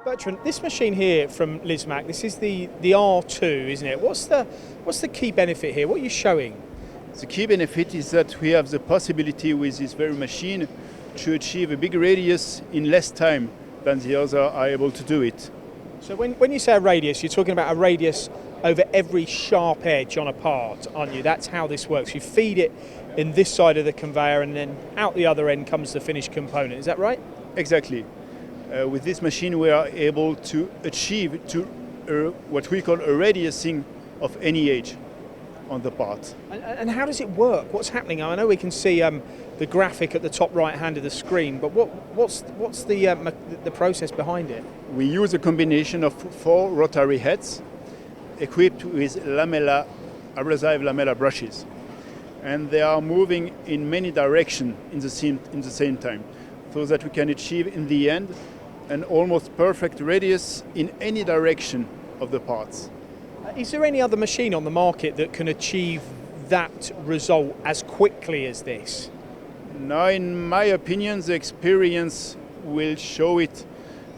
Bertrand, this machine here from LISSMAC, this is the R2, isn't it? What's the key benefit here? What are you showing? The key benefit is that we have the possibility with this very machine to achieve a big radius in less time than the others are able to do it. So when you say a radius, you're talking about a radius over every sharp edge on a part, aren't you? That's how this works. You feed it in this side of the conveyor and then out the other end comes the finished component. Is that right? Exactly. With this machine we are able to achieve what we call a radiusing of any edge on the part. And how does it work? What's happening? I know we can see the graphic at the top right hand of the screen, but what's the process behind it? We use a combination of 4 rotary heads equipped with abrasive lamella brushes, and they are moving in many directions in the same time, so that we can achieve in the end an almost perfect radius in any direction of the parts. Is there any other machine on the market that can achieve that result as quickly as this? Now, in my opinion, the experience will show it,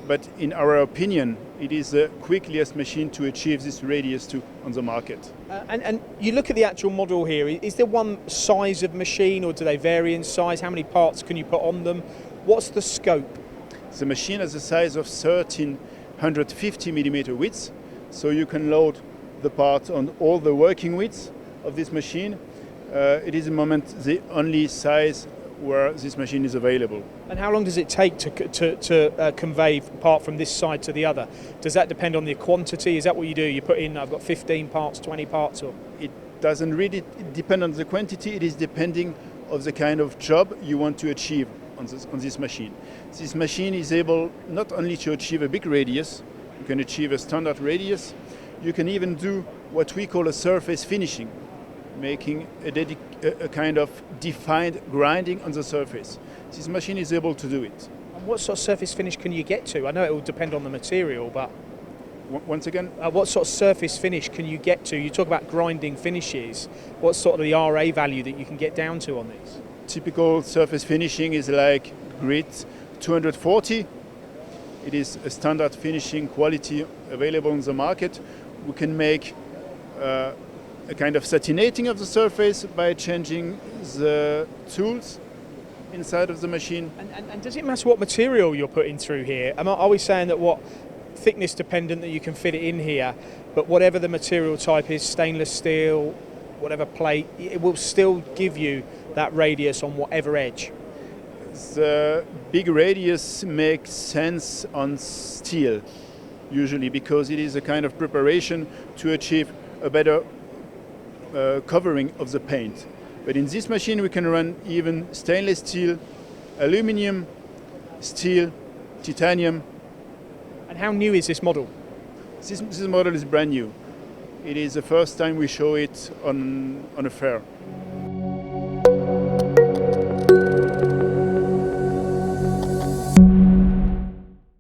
but in our opinion, it is the quickest machine to achieve this radius on the market. And you look at the actual model here, is there one size of machine or do they vary in size? How many parts can you put on them? What's the scope? The machine has a size of 1350 millimeter width, so you can load the parts on all the working widths of this machine. It is at the moment the only size where this machine is available. And how long does it take to convey part from this side to the other? Does that depend on the quantity? Is that what you do? You put in, I've got 15 parts, 20 parts? Or? It doesn't really depend on the quantity, it is depending on the kind of job you want to achieve on this machine. This machine is able not only to achieve a big radius, you can achieve a standard radius, you can even do what we call a surface finishing, making a kind of defined grinding on the surface. This machine is able to do it. And what sort of surface finish can you get to? I know it will depend on the material, but... Once again? What sort of surface finish can you get to? You talk about grinding finishes. What's sort of the RA value that you can get down to on these? Typical surface finishing is like grit 240. It is a standard finishing quality available on the market. We can make a kind of satinating of the surface by changing the tools inside of the machine. And does it matter what material you're putting through here? Are we saying that what thickness dependent that you can fit it in here, but whatever the material type is, stainless steel, whatever plate, it will still give you that radius on whatever edge? The big radius makes sense on steel, usually, because it is a kind of preparation to achieve a better covering of the paint. But in this machine we can run even stainless steel, aluminum, steel, titanium. And how new is this model? This model is brand new. It is the first time we show it on a fair.